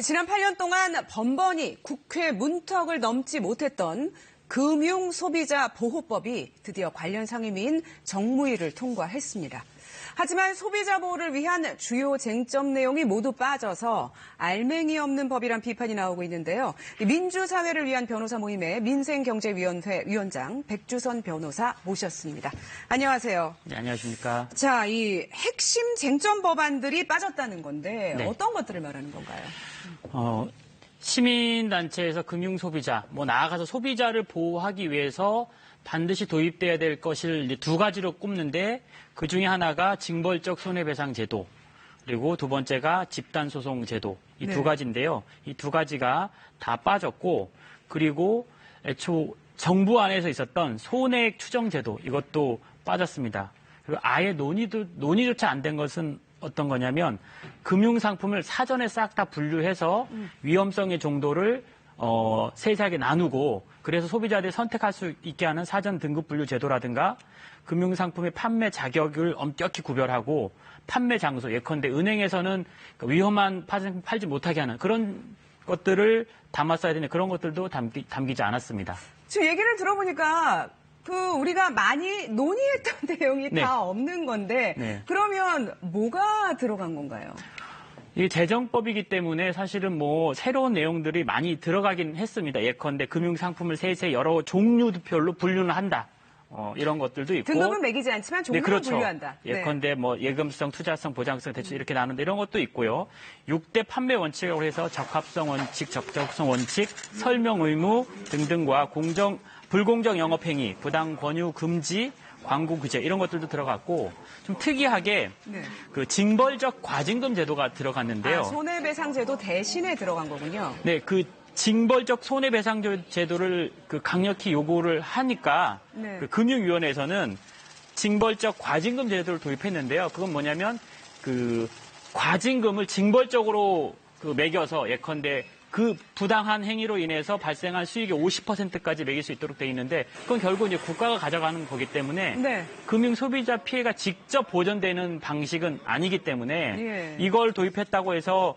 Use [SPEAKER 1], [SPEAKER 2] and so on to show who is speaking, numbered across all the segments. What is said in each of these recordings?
[SPEAKER 1] 지난 8년 동안 번번이 국회 문턱을 넘지 못했던 금융소비자보호법이 드디어 관련 상임위인 정무위를 통과했습니다. 하지만 소비자 보호를 위한 주요 쟁점 내용이 모두 빠져서 알맹이 없는 법이란 비판이 나오고 있는데요. 민주사회를 위한 변호사 모임의 민생경제위원회 위원장 백주선 변호사 모셨습니다. 안녕하세요.
[SPEAKER 2] 네, 안녕하십니까.
[SPEAKER 1] 자, 이 핵심 쟁점 법안들이 빠졌다는 건데
[SPEAKER 2] 네.
[SPEAKER 1] 어떤 것들을 말하는 건가요?
[SPEAKER 2] 시민단체에서 금융소비자, 나아가서 소비자를 보호하기 위해서 반드시 도입돼야 될 것을 이제 두 가지로 꼽는데 그 중에 하나가 징벌적 손해배상 제도, 그리고 두 번째가 집단소송 제도, 이 두 가지인데요. 이 두 가지가 다 빠졌고, 그리고 애초 정부 안에서 있었던 손해액 추정 제도, 이것도 빠졌습니다. 그리고 아예 논의조차 안 된 것은 어떤 거냐면 금융상품을 사전에 싹 다 분류해서 위험성의 정도를 세세하게 나누고, 그래서 소비자들이 선택할 수 있게 하는 사전 등급 분류 제도라든가 금융상품의 판매 자격을 엄격히 구별하고 판매 장소, 예컨대 은행에서는 위험한 파생품 팔지 못하게 하는 그런 것들을 담았어야 되는데 그런 것들도 담기지 않았습니다.
[SPEAKER 1] 지금 얘기를 들어보니까 우리가 많이 논의했던 내용이
[SPEAKER 2] 네.
[SPEAKER 1] 다 없는 건데
[SPEAKER 2] 네.
[SPEAKER 1] 그러면 뭐가 들어간 건가요?
[SPEAKER 2] 이 재정법이기 때문에 사실은 새로운 내용들이 많이 들어가긴 했습니다. 예컨대 금융상품을 세세 여러 종류별로 분류는 한다. 이런 것들도 있고.
[SPEAKER 1] 등급은 매기지 않지만 종류를
[SPEAKER 2] 네, 그렇죠.
[SPEAKER 1] 분류한다.
[SPEAKER 2] 예컨대 예금성, 투자성, 보장성, 대출 이렇게 나누는데 이런 것도 있고요. 6대 판매 원칙이라고 해서 적합성 원칙, 적정성 원칙, 설명 의무 등등과 불공정 영업행위, 부당 권유 금지, 광고 규제 이런 것들도 들어갔고 좀 특이하게 그 징벌적 과징금 제도가 들어갔는데요.
[SPEAKER 1] 손해배상 제도 대신에 들어간 거군요.
[SPEAKER 2] 네, 그 징벌적 손해배상 제도를 강력히 요구를 하니까 그 금융위원회에서는 징벌적 과징금 제도를 도입했는데요. 그건 뭐냐면 그 과징금을 징벌적으로 매겨서 예컨대 그 부당한 행위로 인해서 발생한 수익의 50%까지 매길 수 있도록 돼 있는데 그건 결국 이제 국가가 가져가는 거기 때문에 금융 소비자 피해가 직접 보전되는 방식은 아니기 때문에 이걸 도입했다고 해서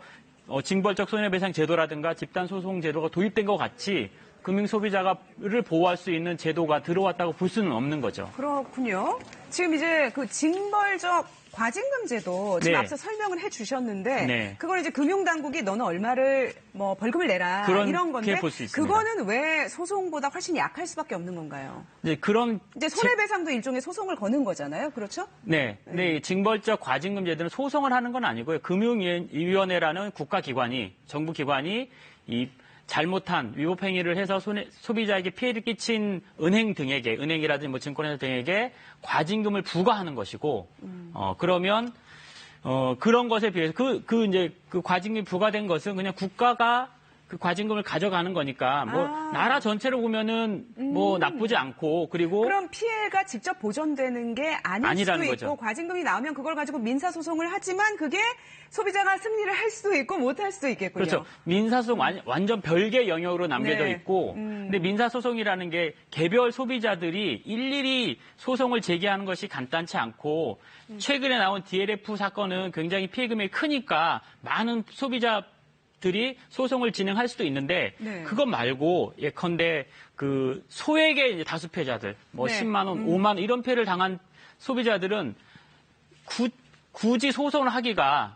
[SPEAKER 2] 징벌적 손해배상 제도라든가 집단소송 제도가 도입된 것 같이 금융 소비자를 보호할 수 있는 제도가 들어왔다고 볼 수는 없는 거죠.
[SPEAKER 1] 그렇군요. 지금 이제 그 징벌적 과징금 제도 지금 앞서 설명을 해주셨는데 그걸 이제 금융당국이 너는 얼마를 벌금을 내라 이런 건데
[SPEAKER 2] 볼 수 있습니다.
[SPEAKER 1] 그거는 왜 소송보다 훨씬 약할 수밖에 없는 건가요?
[SPEAKER 2] 네,
[SPEAKER 1] 이제 손해배상도 일종의 소송을 거는 거잖아요, 그렇죠?
[SPEAKER 2] 네, 징벌적 과징금 제도는 소송을 하는 건 아니고요. 금융위원회라는 국가기관이 정부기관이 이 잘못한 위법 행위를 해서 소비자에게 피해를 끼친 은행 등에게, 은행이라든지 증권회사 등에게 과징금을 부과하는 것이고, 그러면 그런 것에 비해서 이제 그 과징금이 부과된 것은 그냥 국가가 그 과징금을 가져가는 거니까 나라 전체로 보면은 나쁘지 않고
[SPEAKER 1] 그럼 피해가 직접 보전되는 게 아닐 수도 있고
[SPEAKER 2] 거죠.
[SPEAKER 1] 과징금이 나오면 그걸 가지고 민사소송을 하지만 그게 소비자가 승리를 할 수도 있고 못할 수도 있겠군요.
[SPEAKER 2] 그렇죠. 민사소송 완전 별개 영역으로 남겨져 있고 근데 민사소송이라는 게 개별 소비자들이 일일이 소송을 제기하는 것이 간단치 않고 최근에 나온 DLF 사건은 굉장히 피해 금액이 크니까 많은 소비자들이 소송을 진행할 수도 있는데 그것 말고 예컨대 그 소액의 이제 다수 피해자들 10만 원, 5만 원 이런 피해를 당한 소비자들은 굳이 소송을 하기가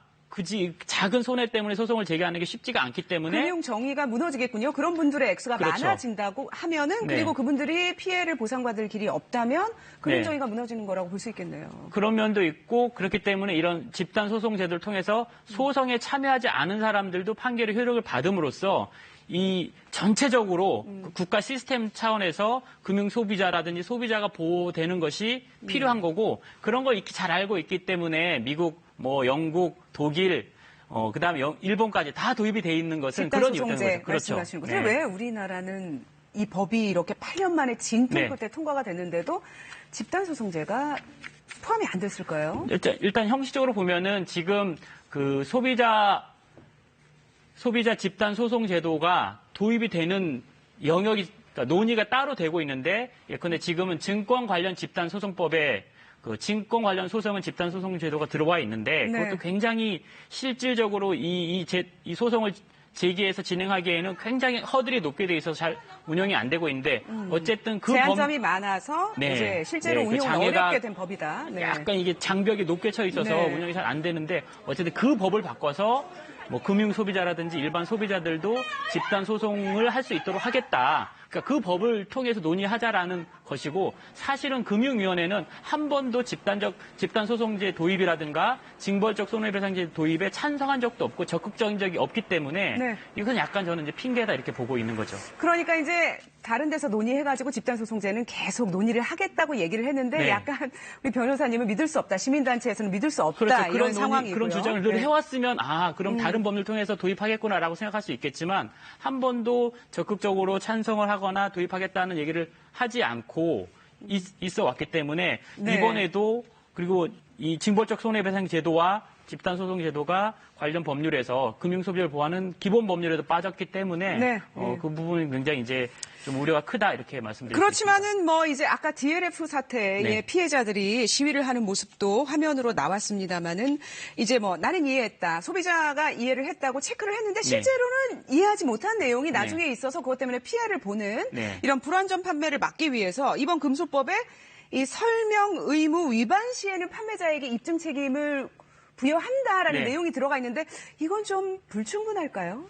[SPEAKER 2] 작은 손해 때문에 소송을 제기하는 게 쉽지가 않기 때문에
[SPEAKER 1] 금융 정의가 무너지겠군요. 그런 분들의 액수가 많아진다고 하면은 그리고 그분들이 피해를 보상받을 길이 없다면 금융 정의가 무너지는 거라고 볼 수 있겠네요.
[SPEAKER 2] 그런 면도 있고 그렇기 때문에 이런 집단 소송 제도를 통해서 소송에 참여하지 않은 사람들도 판결의 효력을 받음으로써 이 전체적으로 국가 시스템 차원에서 금융 소비자라든지 소비자가 보호되는 것이 필요한 거고 그런 걸 잘 알고 있기 때문에 미국, 영국, 독일, 그다음에 일본까지 다 도입이 돼 있는 것은 그런 이유 때문에 그렇죠.
[SPEAKER 1] 근데 왜 우리나라는 이 법이 이렇게 8년 만에 진통 끝에 통과가 됐는데도 집단소송제가 포함이 안 됐을까요?
[SPEAKER 2] 일단 형식적으로 보면은 지금 그 소비자 집단 소송 제도가 도입이 되는 영역이 논의가 따로 되고 있는데 예컨대 지금은 증권 관련 집단 소송법에 그 증권 관련 소송은 집단 소송 제도가 들어와 있는데 그것도 굉장히 실질적으로 이 소송을 제기해서 진행하기에는 굉장히 허들이 높게 돼 있어서 잘 운영이 안 되고 있는데 어쨌든 그
[SPEAKER 1] 제한점이 많아서
[SPEAKER 2] 네.
[SPEAKER 1] 이제 실제로
[SPEAKER 2] 네, 그
[SPEAKER 1] 운영을
[SPEAKER 2] 장애가
[SPEAKER 1] 어렵게 된 법이다. 네.
[SPEAKER 2] 약간 이게 장벽이 높게 쳐 있어서
[SPEAKER 1] 네.
[SPEAKER 2] 운영이 잘 안 되는데 어쨌든 그 법을 바꿔서 뭐 금융 소비자라든지 일반 소비자들도 집단 소송을 할 수 있도록 하겠다. 그러니까 그 법을 통해서 논의하자라는 것이고 사실은 금융위원회는 한 번도 집단 소송제 도입이라든가 징벌적 손해배상제 도입에 찬성한 적도 없고 적극적인 적이 없기 때문에
[SPEAKER 1] 네.
[SPEAKER 2] 이건 약간 저는 이제 핑계다 이렇게 보고 있는 거죠.
[SPEAKER 1] 그러니까 이제 다른 데서 논의해가지고 집단소송제는 계속 논의를 하겠다고 얘기를 했는데
[SPEAKER 2] 네.
[SPEAKER 1] 약간 우리 변호사님은 믿을 수 없다. 시민단체에서는 믿을 수 없다.
[SPEAKER 2] 그렇죠.
[SPEAKER 1] 이런
[SPEAKER 2] 그런
[SPEAKER 1] 상황이고요.
[SPEAKER 2] 그런 주장을 늘
[SPEAKER 1] 네.
[SPEAKER 2] 해왔으면 그럼 다른 법률 통해서 도입하겠구나라고 생각할 수 있겠지만 한 번도 적극적으로 찬성을 하거나 도입하겠다는 얘기를 하지 않고 있어 왔기 때문에
[SPEAKER 1] 네.
[SPEAKER 2] 이번에도 그리고 이 징벌적 손해배상 제도와 집단소송 제도가 관련 법률에서 금융소비자를 보호하는 기본 법률에도 빠졌기 때문에
[SPEAKER 1] 네.
[SPEAKER 2] 그 부분이 굉장히 이제 좀 우려가 크다 이렇게 말씀드립니다.
[SPEAKER 1] 그렇지만은 뭐 이제 아까 DLF 사태의
[SPEAKER 2] 네.
[SPEAKER 1] 피해자들이 시위를 하는 모습도 화면으로 나왔습니다만은 이제 뭐 나는 이해했다. 소비자가 이해를 했다고 체크를 했는데 실제로는 이해하지 못한 내용이 나중에 있어서 그것 때문에 피해를 보는
[SPEAKER 2] 네.
[SPEAKER 1] 이런 불완전 판매를 막기 위해서 이번 금소법에 이 설명 의무 위반 시에는 판매자에게 입증 책임을 부여한다라는
[SPEAKER 2] 네.
[SPEAKER 1] 내용이 들어가 있는데 이건 좀 불충분할까요?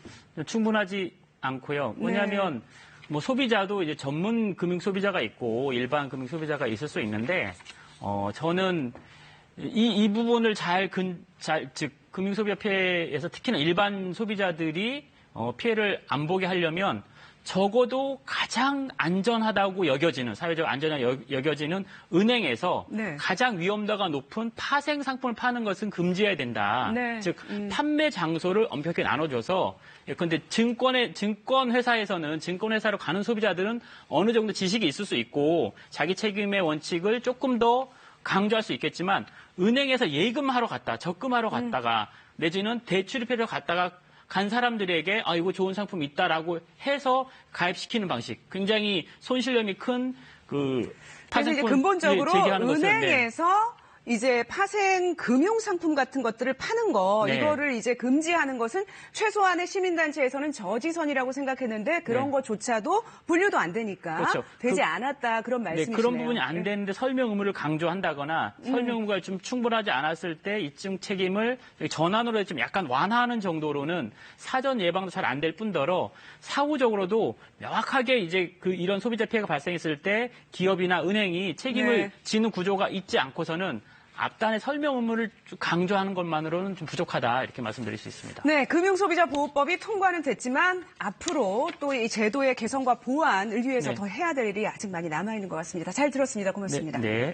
[SPEAKER 2] 충분하지 않고요. 왜냐하면 뭐 소비자도 이제 전문 금융 소비자가 있고 일반 금융 소비자가 있을 수 있는데 저는 이 부분을 즉 금융소비자협회에서 특히나 일반 소비자들이 피해를 안 보게 하려면 적어도 가장 안전하다고 여겨지는 사회적 안전하게 여겨지는 은행에서
[SPEAKER 1] 네.
[SPEAKER 2] 가장 위험도가 높은 파생 상품을 파는 것은 금지해야 된다.
[SPEAKER 1] 네.
[SPEAKER 2] 즉 판매 장소를 엄격히 나눠줘서 그런데 증권회사에서는 증권회사로 가는 소비자들은 어느 정도 지식이 있을 수 있고 자기 책임의 원칙을 조금 더 강조할 수 있겠지만 은행에서 예금하러 갔다 적금하러 갔다가 내지는 대출입해서 갔다가 간 사람들에게 이거 좋은 상품 있다라고 해서 가입시키는 방식 굉장히 손실lem이 큰 그
[SPEAKER 1] 그래서 이제 근본적으로
[SPEAKER 2] 제기하는 것은,
[SPEAKER 1] 은행에서 이제 파생 금융 상품 같은 것들을 파는 거
[SPEAKER 2] 네.
[SPEAKER 1] 이거를 이제 금지하는 것은 최소한의 시민단체에서는 저지선이라고 생각했는데 그런
[SPEAKER 2] 네.
[SPEAKER 1] 것조차도 분류도 안 되니까
[SPEAKER 2] 그렇죠.
[SPEAKER 1] 되지 않았다 그런 말씀이시네요.
[SPEAKER 2] 그런 부분이 안 되는데 설명 의무를 강조한다거나 설명 의무가 좀 충분하지 않았을 때 입증 책임을 전환으로 좀 약간 완화하는 정도로는 사전 예방도 잘 안 될 뿐더러 사후적으로도 명확하게 이제 이런 소비자 피해가 발생했을 때 기업이나 은행이 책임을 지는 구조가 있지 않고서는 앞단의 설명 의무를 강조하는 것만으로는 좀 부족하다 이렇게 말씀드릴 수 있습니다.
[SPEAKER 1] 네, 금융소비자보호법이 통과는 됐지만 앞으로 또 이 제도의 개선과 보완을 위해서
[SPEAKER 2] 네.
[SPEAKER 1] 더 해야 될 일이 아직 많이 남아있는 것 같습니다. 잘 들었습니다. 고맙습니다.
[SPEAKER 2] 네.